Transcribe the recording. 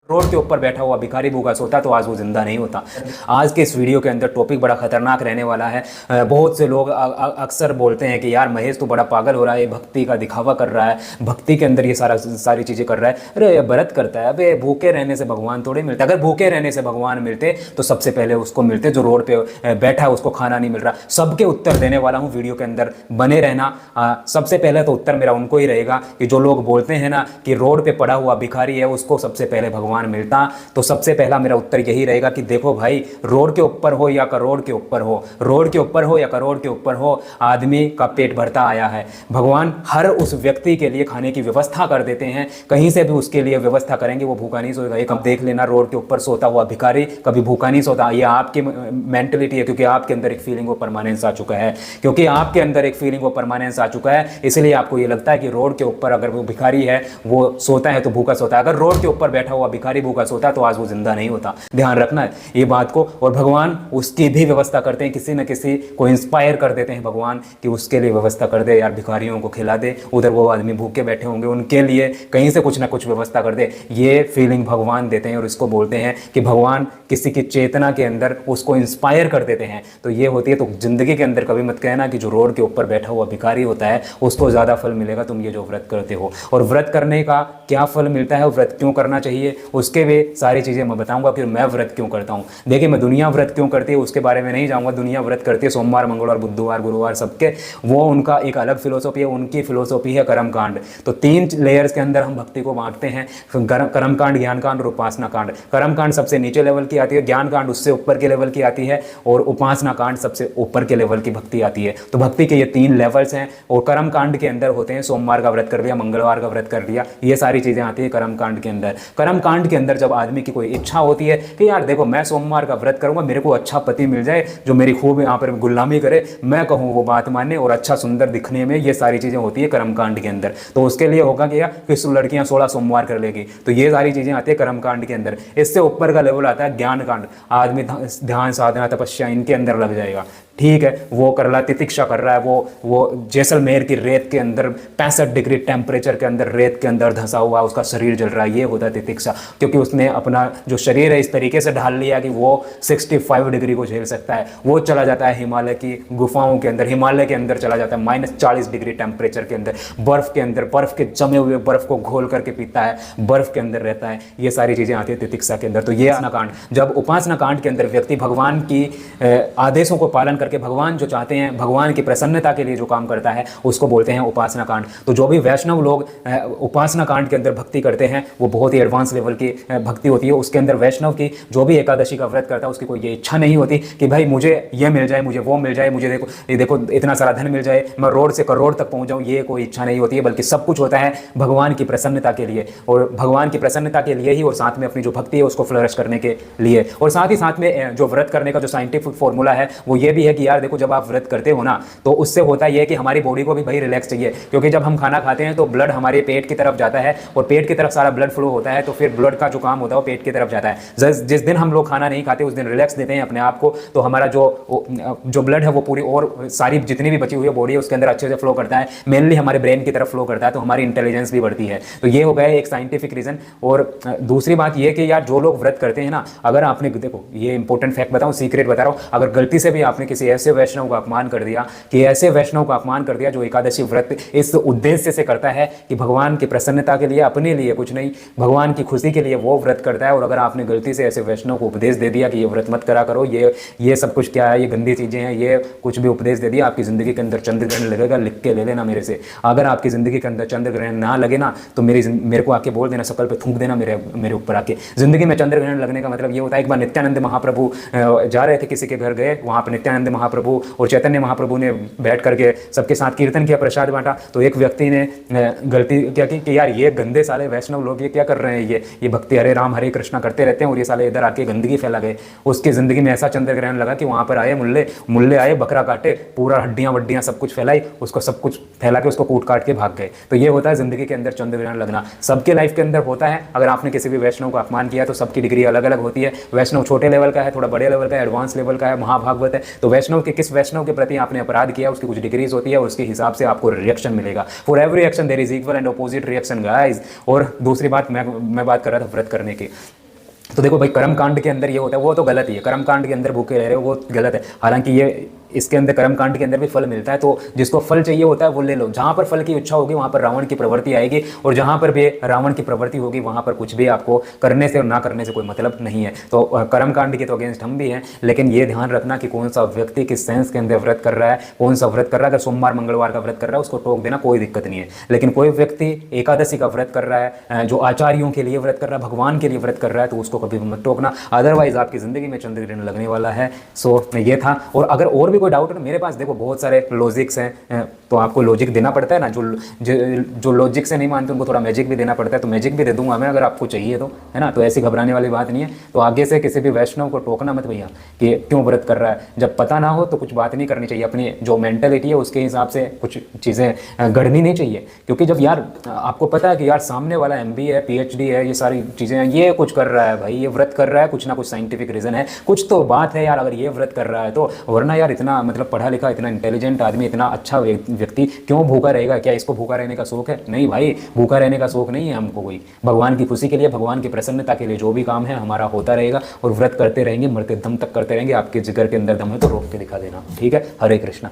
Road के ऊपर बैठा हुआ भिखारी भूखा सोता तो आज वो जिंदा नहीं होता। आज के इस वीडियो के अंदर टॉपिक बड़ा खतरनाक रहने वाला है। बहुत से लोग अक्सर बोलते हैं कि यार महेश तो बड़ा पागल हो रहा है, भक्ति का दिखावा कर रहा है, भक्ति के अंदर ये सारी चीज़ें कर रहा है। अरे ये व्रत करता है, अबे भूखे रहने से भगवान थोड़े मिलते। अगर भूखे रहने से भगवान मिलते तो सबसे पहले उसको मिलते जो रोड पे बैठा है, उसको खाना नहीं मिल रहा। सबके उत्तर देने वाला हूँ, वीडियो के अंदर बने रहना। सबसे पहले तो उत्तर मेरा उनको ही रहेगा कि जो लोग बोलते हैं ना कि रोड पे पड़ा हुआ भिखारी है उसको सबसे पहले भगवान मिलता, तो सबसे पहला मेरा उत्तर यही रहेगा कि देखो भाई, रोड के ऊपर हो या करोड़ के ऊपर हो, रोड के ऊपर हो या करोड़ के ऊपर हो, आदमी का पेट भरता आया है। भगवान हर उस व्यक्ति के लिए खाने की व्यवस्था कर देते हैं, कहीं से भी उसके लिए व्यवस्था करेंगे, वो भूखा नहीं सोएगा। एक अब देख लेना, रोड के ऊपर सोता हुआ भिखारी कभी भूखा नहीं सोता। ये आपकी मेंटलिटी है, क्योंकि आपके अंदर एक फीलिंग वो परमानेंस आ चुका है, क्योंकि आपके अंदर एक फीलिंग वो परमानेंस आ चुका है, इसलिए आपको ये लगता है कि रोड के ऊपर अगर वो भिखारी है वो सोता है तो भूखा सोता है। अगर रोड के ऊपर बैठा हुआ भिखारी भूखा सोता तो आज वो जिंदा नहीं होता। ध्यान रखना है ये बात को। और भगवान उसकी भी व्यवस्था करते हैं, किसी न किसी को इंस्पायर कर देते हैं भगवान कि उसके लिए व्यवस्था कर दे, यार भिखारियों को खिला दे, उधर वो आदमी भूखे बैठे होंगे उनके लिए कहीं से कुछ ना कुछ व्यवस्था कर दे। ये फीलिंग भगवान देते हैं और इसको बोलते हैं कि भगवान किसी की चेतना के अंदर उसको इंस्पायर कर देते हैं। तो ये होती है। तो जिंदगी के अंदर कभी मत कहना कि जो रोड के ऊपर बैठा हुआ भिखारी होता है उसको ज़्यादा फल मिलेगा, तुम ये जो व्रत करते हो। और व्रत करने का क्या फल मिलता है, व्रत क्यों करना चाहिए, उसके भी सारी चीज़ें मैं बताऊंगा कि मैं व्रत क्यों करता हूं। देखिए, मैं दुनिया व्रत क्यों करती है उसके बारे में नहीं जाऊंगा। दुनिया व्रत करती है सोमवार, मंगलवार, बुधवार, गुरुवार सबके, वो उनका एक अलग फिलोसॉफी है, उनकी फिलोसॉफी है कर्मकांड। तो 3 लेयर्स के अंदर हम भक्ति को बांटते हैं, कर्मकांड, ज्ञानकांड और उपासना कांड। कर्मकांड सबसे नीचे लेवल की आती है, ज्ञानकांड उससे ऊपर के लेवल की आती है, और उपासना कांड सबसे ऊपर के लेवल की भक्ति आती है। तो भक्ति के ये 3 लेवल्स हैं। और कर्मकांड के अंदर होते हैं सोमवार का व्रत कर लिया, मंगलवार का व्रत कर लिया, ये सारी चीज़ें आती है कर्मकांड के अंदर। कर्मकांड के अंदर जब आदमी की कोई इच्छा होती है कि यार देखो मैं सोमवार का व्रत करूंगा, मेरे को अच्छा पति मिल जाए जो मेरी खूब यहाँ पर गुलामी करे, मैं कहूँ वो बात माने और अच्छा सुंदर दिखने में, ये सारी चीज़ें होती है कर्मकांड के अंदर। तो उसके लिए होगा कि यार किस लड़कियाँ 16 सोमवार कर लेगी, तो ये सारी चीज़ें आती है कर्मकांड के अंदर। इससे ऊपर का लेवल आता है ज्ञानकांड। आदमी ध्यान, साधना, तपस्या इनके अंदर लग जाएगा। ठीक है, वो कर रहा है, तितिक्षा कर रहा है, वो जैसलमेर की रेत के अंदर 65 डिग्री टेम्परेचर के अंदर रेत के अंदर धंसा हुआ उसका शरीर जल रहा है, ये होता है तितिक्षा। क्योंकि उसने अपना जो शरीर है इस तरीके से ढाल लिया कि वो 65 डिग्री को झेल सकता है। वो चला जाता है हिमालय की गुफाओं के अंदर, हिमालय के अंदर चला जाता है -40 डिग्री टेम्परेचर के अंदर, बर्फ के अंदर, बर्फ के जमे हुए बर्फ को घोल करके पीता है, बर्फ के अंदर रहता है। ये सारी चीज़ें आती है तितिक्षा के अंदर। तो ये उपासना कांड। जब उपासना कांड के अंदर व्यक्ति भगवान की आदेशों को पालन करके भगवान जो चाहते हैं, भगवान की प्रसन्नता के लिए जो काम करता है, उसको बोलते हैं उपासना कांड। तो जो भी वैष्णव लोग उपासना कांड के अंदर भक्ति करते हैं वो बहुत ही एडवांस लेवल की भक्ति होती है। उसके अंदर वैष्णव की जो भी एकादशी का व्रत करता है उसकी कोई ये इच्छा नहीं होती कि भाई मुझे ये मिल जाए, मुझे वो मिल जाए, मुझे देखो इतना सारा धन मिल जाए, मैं रोड से करोड़ तक पहुंच जाऊं, ये कोई इच्छा नहीं होती है। बल्कि सब कुछ होता है भगवान की प्रसन्नता के लिए, और भगवान की प्रसन्नता के लिए ही, और साथ में अपनी जो भक्ति है उसको फ्लरिश करने के लिए। और साथ ही साथ में जो व्रत करने का जो साइंटिफिक फॉर्मूला है वो ये भी है कि यार देखो, जब आप व्रत करते हो ना तो उससे होता है कि हमारी बॉडी को भी भाई रिलैक्स चाहिए। क्योंकि जब हम खाना खाते हैं तो ब्लड हमारे पेट की तरफ जाता है, और पेट की तरफ सारा ब्लड फ्लो होता है, तो फिर ब्लड का जो काम होता है वो पेट की तरफ जाता है। जिस दिन हम लोग खाना नहीं खाते उस दिन रिलैक्स देते हैं अपने आप को, तो हमारा जो ब्लड है वो पूरी और सारी जितनी भी बची हुई बॉडी है उसके अंदर अच्छे से फ्लो करता है, मेनली हमारे ब्रेन की तरफ फ्लो करता है, तो हमारी इंटेलिजेंस भी बढ़ती है। तो ये हो गया एक साइंटिफिक रीजन। और दूसरी बात ये कि यार जो लोग व्रत करते हैं ना, अगर आपने देखो ये इंपॉर्टेंट फैक्ट बताऊं, सीक्रेट बता रहा हूं, अगर गलती से भी आपने किसी ऐसे वैष्णव का अपमान कर दिया, कि ऐसे वैष्णव का अपमान कर दिया जो एकादशी व्रत इस उद्देश्य से करता है कि भगवान की प्रसन्नता के लिए, अपने लिए कुछ नहीं, भगवान की खुशी के लिए वो व्रत करता है, और अगर आपने गलती से ऐसे वैष्णव को उपदेश दे दिया कि ये व्रत मत करा करो, ये सब कुछ क्या है, ये गंदी चीज़ें हैं, ये कुछ भी उपदेश दे दिया, आपकी ज़िंदगी के अंदर चंद्र ग्रहण लगेगा, लिख के ले लेना मेरे से। अगर आपकी ज़िंदगी के अंदर चंद्र ग्रहण ना लगे ना तो मेरे को आके बोल देना, शकल पे थूक देना मेरे ऊपर आके। ज़िंदगी में चंद्र ग्रहण लगने का मतलब ये होता है, एक बार नित्यानंद महाप्रभु जा रहे थे, किसी के घर गए, वहाँ पर नित्यानंद महाप्रभु और चैतन्य महाप्रभु ने बैठ करके सबके साथ कीर्तन किया, प्रसाद बांटा। तो एक व्यक्ति ने गलती क्या की कि यार ये गंदे साले वैष्णव लोग ये क्या कर रहे हैं, ये भक्ति हरे राम हरे कृष्णा करते रहते हैं और ये साले इधर आके गंदगी फैला गए। उसकी ज़िंदगी में ऐसा चंद्र ग्रहण लगा कि वहाँ पर आए मुल्ले आए, बकरा काटे, पूरा हड्डियाँ वड्डियाँ सब कुछ फैलाई, उसको सब कुछ फैला के उसको कूट काट के भाग गए। तो ये होता है ज़िंदगी के अंदर चंद्र ग्रहण लगना, सबके लाइफ के अंदर होता है। अगर आपने किसी भी वैष्णव का अपमान किया तो सबकी डिग्री अलग अलग होती है। वैष्णव छोटे लेवल का है, थोड़ा बड़े लेवल का है, एडवांस लेवल का है, महाभागवत है। तो वैष्णव के किस वैष्णव के प्रति आपने अपराध किया उसकी कुछ डिग्रीज होती है, उसके हिसाब से आपको रिएक्शन मिलेगा। For every action there is equal and opposite reaction guys. और दूसरी बात मैं बात कर रहा था व्रत करने की। तो देखो भाई, कर्म कांड के अंदर ये होता है, वो तो गलत ही है। कर्म कांड के अंदर भूखे रह रहे हो वो गलत है। हालांकि ये इसके अंदर कर्म कांड के अंदर भी फल मिलता है, तो जिसको फल चाहिए होता है वो ले लो। जहाँ पर फल की इच्छा होगी वहाँ पर रावण की प्रवृत्ति आएगी, और जहाँ पर भी रावण की प्रवृत्ति होगी वहाँ पर कुछ भी आपको करने से और ना करने से कोई मतलब नहीं है। तो कर्म कांड के तो अगेंस्ट हम भी हैं, लेकिन ये ध्यान रखना कि कौन सा व्यक्ति किस सेंस के अंदर व्रत कर रहा है, कौन सा व्रत कर रहा है। अगर सोमवार मंगलवार का व्रत कर रहा है उसको टोक देना, कोई दिक्कत नहीं है। लेकिन कोई व्यक्ति एकादशी का व्रत कर रहा है, जो आचार्यों के लिए व्रत कर रहा है, भगवान के लिए व्रत कर रहा है, तो उसको कभी मत टोकना, अदरवाइज आपकी जिंदगी में चंद्रग्रहण लगने वाला है। सो ये था। और अगर और भी कोई डाउट है मेरे पास, देखो बहुत सारे लॉजिक्स हैं, तो आपको लॉजिक देना पड़ता है ना। जो लॉजिक से नहीं मानते उनको थोड़ा मैजिक भी देना पड़ता है, तो मैजिक भी दे दूंगा मैं अगर आपको चाहिए तो, है ना। तो ऐसी घबराने वाली बात नहीं है। तो आगे से किसी भी वैष्णव को टोकना मत भैया कि क्यों व्रत कर रहा है। जब पता ना हो तो कुछ बात नहीं करनी चाहिए, अपनी जो मेंटलिटी है उसके हिसाब से कुछ चीज़ें गढ़नी नहीं चाहिए। क्योंकि जब यार आपको पता है कि यार सामने वाला MBA है, PhD है, ये सारी चीज़ें हैं, ये कुछ कर रहा है भाई, ये व्रत कर रहा है, कुछ ना कुछ साइंटिफिक रीज़न है, कुछ तो बात है यार अगर ये व्रत कर रहा है तो। वरना यार इतना मतलब पढ़ा लिखा, इतना इंटेलिजेंट आदमी, इतना अच्छा व्यक्ति क्यों भूखा रहेगा? क्या इसको भूखा रहने का शौक है? नहीं भाई, भूखा रहने का शौक नहीं है हमको कोई। भगवान की खुशी के लिए, भगवान की प्रसन्नता के लिए जो भी काम है हमारा होता रहेगा, और व्रत करते रहेंगे, मरते दम तक करते रहेंगे। आपके जिगर के अंदर दम है तो रोक के दिखा देना, ठीक है। हरे कृष्णा।